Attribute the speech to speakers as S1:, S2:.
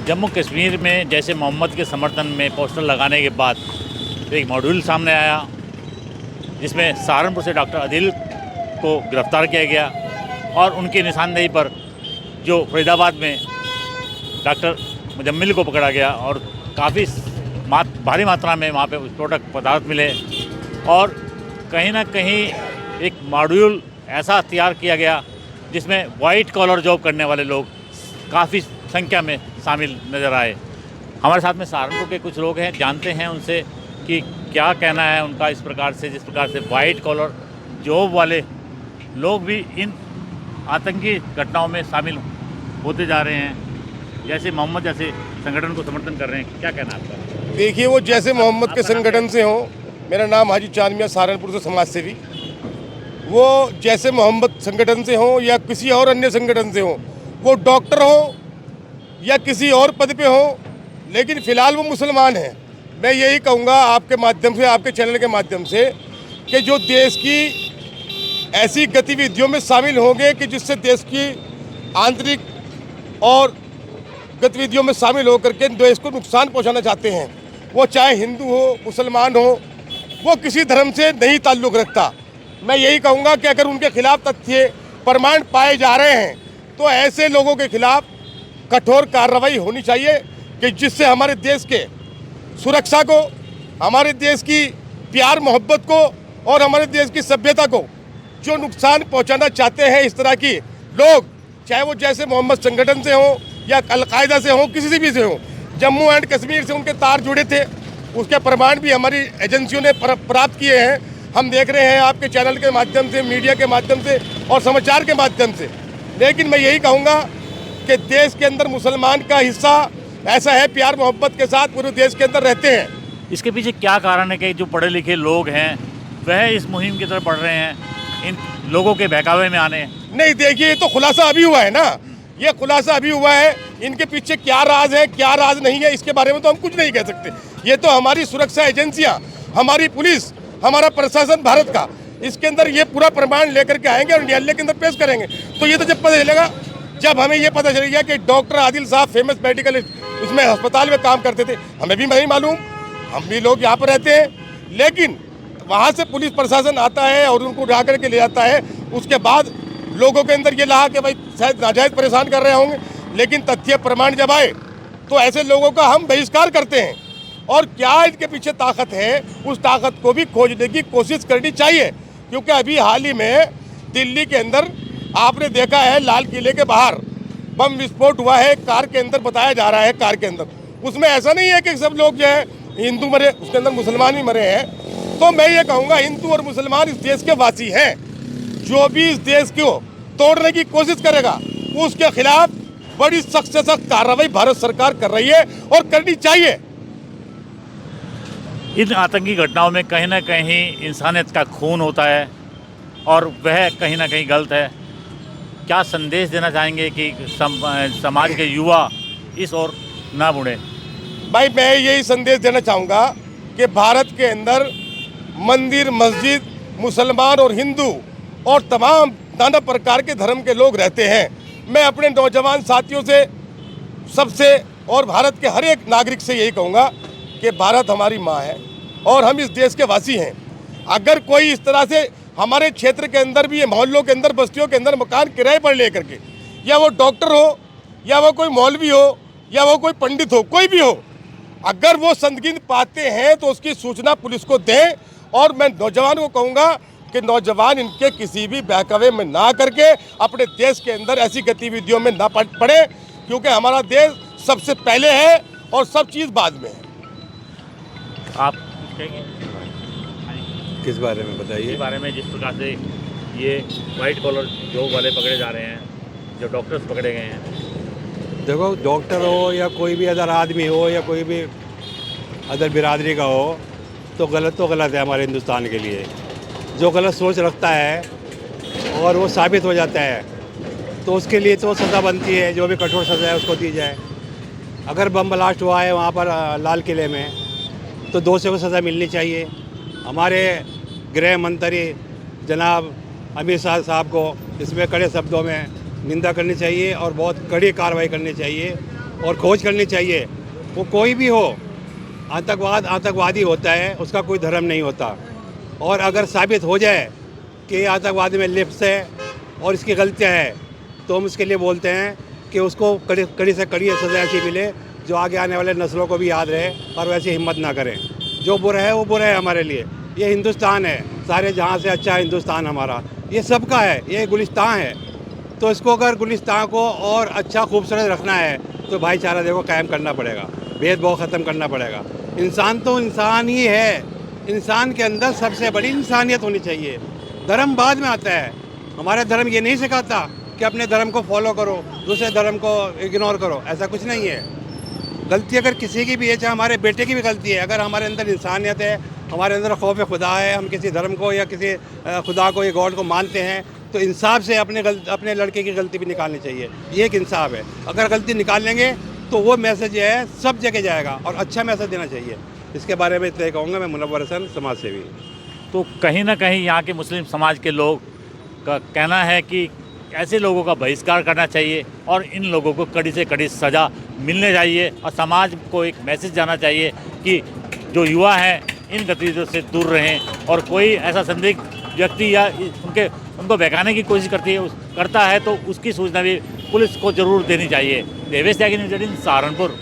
S1: जम्मू कश्मीर में जैसे मोहम्मद के समर्थन में पोस्टर लगाने के बाद एक मॉड्यूल सामने आया जिसमें सहारनपुर से डॉक्टर आदिल को गिरफ्तार किया गया और उनकी निशानदेही पर जो फरीदाबाद में डॉक्टर मुजम्मिल को पकड़ा गया और काफ़ी भारी मात्रा में वहाँ पे विस्फोटक पदार्थ मिले और कहीं ना कहीं एक मॉड्यूल ऐसा तैयार किया गया जिसमें वाइट कॉलर जॉब करने वाले लोग काफ़ी संख्या में शामिल नज़र आए। हमारे साथ में सहारनपुर के कुछ लोग हैं, जानते हैं उनसे कि क्या कहना है उनका इस प्रकार से, जिस प्रकार से वाइट कॉलर जॉब वाले लोग भी इन आतंकी घटनाओं में शामिल होते जा रहे हैं, जैसे मोहम्मद जैसे संगठन को समर्थन कर रहे हैं। क्या कहना है आपका?
S2: देखिए, वो जैसे मोहम्मद के संगठन से हो, मेरा नाम हाजी चांद मियां, सहारनपुर से समाज सेवी, वो जैसे मोहम्मद संगठन से हो या किसी और अन्य संगठन से हो, वो डॉक्टर हो या किसी और पद पे हो, लेकिन फ़िलहाल वो मुसलमान हैं। मैं यही कहूँगा आपके माध्यम से, आपके चैनल के माध्यम से, कि जो देश की ऐसी गतिविधियों में शामिल होंगे कि जिससे देश की आंतरिक और गतिविधियों में शामिल होकर के देश को नुकसान पहुंचाना चाहते हैं, वो चाहे हिंदू हो, मुसलमान हो, वो किसी धर्म से नहीं ताल्लुक़ रखता। मैं यही कहूँगा कि अगर उनके खिलाफ तथ्य प्रमाण पाए जा रहे हैं तो ऐसे लोगों के खिलाफ कठोर कार्रवाई होनी चाहिए कि जिससे हमारे देश के सुरक्षा को, हमारे देश की प्यार मोहब्बत को और हमारे देश की सभ्यता को जो नुकसान पहुंचाना चाहते हैं इस तरह की लोग, चाहे वो जैसे मोहम्मद संगठन से हो या अलकायदा से हो, किसी से भी से हो, जम्मू एंड कश्मीर से उनके तार जुड़े थे, उसके प्रमाण भी हमारी एजेंसियों ने प्राप्त किए हैं। हम देख रहे हैं आपके चैनल के माध्यम से, मीडिया के माध्यम से और समाचार के माध्यम से। लेकिन मैं यही कहूँगा कि देश के अंदर मुसलमान का हिस्सा ऐसा है, प्यार मोहब्बत के साथ पूरे देश के अंदर रहते हैं।
S1: इसके पीछे क्या कारण है कि जो पढ़े लिखे लोग हैं वह इस मुहिम की तरफ बढ़ रहे हैं, इन लोगों के बहकावे में आने?
S2: नहीं, देखिए, ये तो खुलासा अभी हुआ है ना, ये खुलासा अभी हुआ है। इनके पीछे क्या राज है, क्या राज नहीं है, इसके बारे में तो हम कुछ नहीं कह सकते। ये तो हमारी सुरक्षा एजेंसियाँ, हमारी पुलिस, हमारा प्रशासन भारत का, इसके अंदर ये पूरा प्रमाण लेकर के आएंगे और न्यायालय के अंदर पेश करेंगे। तो ये तो जब पता चलेगा, जब हमें ये पता चल गया कि डॉक्टर आदिल साहब फेमस मेडिकल उसमें अस्पताल में काम करते थे, हमें भी नहीं मालूम, हम भी लोग यहाँ पर रहते हैं, लेकिन वहाँ से पुलिस प्रशासन आता है और उनको उठा करके ले जाता है। उसके बाद लोगों के अंदर ये लगा कि भाई शायद नाजायज़ परेशान कर रहे होंगे, लेकिन तथ्य प्रमाण जब आए तो ऐसे लोगों का हम बहिष्कार करते हैं। और क्या इनके पीछे ताकत है, उस ताकत को भी खोजने की कोशिश करनी चाहिए, क्योंकि अभी हाल ही में दिल्ली के अंदर आपने देखा है, लाल किले के बाहर बम विस्फोट हुआ है, कार के अंदर बताया जा रहा है, कार के अंदर। उसमें ऐसा नहीं है कि सब लोग जो है हिंदू मरे, उसके अंदर मुसलमान भी मरे हैं। तो मैं ये कहूँगा, हिंदू और मुसलमान इस देश के वासी हैं। जो भी इस देश को तोड़ने की कोशिश करेगा उसके खिलाफ बड़ी सख्त से सख्त कार्रवाई भारत सरकार कर रही है और करनी चाहिए।
S1: इन आतंकी घटनाओं में कहीं ना कहीं इंसानियत का खून होता है और वह कहीं ना कहीं गलत है। क्या संदेश देना चाहेंगे कि समाज के युवा इस ओर ना मुड़े?
S2: भाई, मैं यही संदेश देना चाहूँगा कि भारत के अंदर मंदिर, मस्जिद, मुसलमान और हिंदू और तमाम नाना प्रकार के धर्म के लोग रहते हैं। मैं अपने नौजवान साथियों से, सबसे और भारत के हर एक नागरिक से यही कहूँगा कि भारत हमारी माँ है और हम इस देश के वासी हैं। अगर कोई इस तरह से हमारे क्षेत्र के अंदर भी, मोहल्लों के अंदर, बस्तियों के अंदर मकान किराए पर लेकर के, या वो डॉक्टर हो या वो कोई मौलवी हो या वो कोई पंडित हो, कोई भी हो, अगर वो संदिग्ध पाते हैं तो उसकी सूचना पुलिस को दें। और मैं नौजवान को कहूँगा कि नौजवान इनके किसी भी बहकावे में ना करके अपने देश के अंदर ऐसी गतिविधियों में ना पड़े, क्योंकि हमारा देश सबसे पहले है और सब चीज़ बाद में है।
S1: आप कहेंगे
S3: किस बारे में बताइए?
S1: इस बारे में जिस प्रकार से ये वाइट कॉलर जॉब वाले पकड़े जा रहे हैं, जो डॉक्टर्स पकड़े गए हैं।
S3: देखो, डॉक्टर हो या कोई भी अदर आदमी हो या कोई भी अदर बिरादरी का हो, तो गलत है हमारे हिंदुस्तान के लिए। जो गलत सोच रखता है और वो साबित हो जाता है तो उसके लिए तो सज़ा बनती है, जो भी कठोर सज़ा है उसको दी जाए। अगर बम ब्लास्ट हुआ है वहाँ पर लाल किले में, तो दोषियों को सज़ा मिलनी चाहिए। हमारे गृह मंत्री जनाब अमित शाह साहब को इसमें कड़े शब्दों में निंदा करनी चाहिए और बहुत कड़ी कार्रवाई करनी चाहिए। और खोज करनी चाहिए। वो कोई भी हो, आतंकवादी होता है, उसका कोई धर्म नहीं होता। और अगर साबित हो जाए कि आतंकवादी में लिप्त है और इसकी गलतियाँ है, तो हम उसके लिए बोलते हैं कि उसको कड़ी से कड़ी सज़ा ऐसी मिले जो आगे आने वाले नस्लों को भी याद रहे और वैसी हिम्मत ना करें। जो बुरा है वो बुरा है हमारे लिए। ये हिंदुस्तान है, सारे जहाँ से अच्छा हिंदुस्तान हमारा, ये सबका है, ये गुलिस्तान है। तो इसको अगर गुलिस्तान को और अच्छा खूबसूरत रखना है तो भाईचारा देखो कायम करना पड़ेगा, भेदभाव ख़त्म करना पड़ेगा। इंसान तो इंसान ही है, इंसान के अंदर सबसे बड़ी इंसानियत होनी चाहिए। धर्म बाद में आता है। हमारा धर्म ये नहीं सिखाता कि अपने धर्म को फॉलो करो, दूसरे धर्म को इग्नोर करो, ऐसा कुछ नहीं है। गलती अगर किसी की भी है, चाहे हमारे बेटे की भी गलती है, अगर हमारे अंदर इंसानियत है, हमारे अंदर खौफ खुदा है, हम किसी धर्म को या किसी खुदा को या गॉड को मानते हैं, तो इंसाफ से अपने लड़के की गलती भी निकालनी चाहिए। ये एक इंसाफ है। अगर गलती निकाल लेंगे तो वो मैसेज है सब जगह जाएगा और अच्छा मैसेज देना चाहिए। इसके बारे में इतना ही कहूँगा। मैं मुनव्वर हसन, समाज सेवी।
S1: तो कहीं ना कहीं यहाँ के मुस्लिम समाज के लोग का कहना है कि ऐसे लोगों का बहिष्कार करना चाहिए और इन लोगों को कड़ी से कड़ी सज़ा मिलने चाहिए और समाज को एक मैसेज जाना चाहिए कि जो युवा हैं इन गतिविधियों से दूर रहें और कोई ऐसा संदिग्ध व्यक्ति या उनको बहकाने की कोशिश करता है तो उसकी सूचना भी पुलिस को ज़रूर देनी चाहिए। देवेश त्यागी, न्यूज़ 18 सहारनपुर।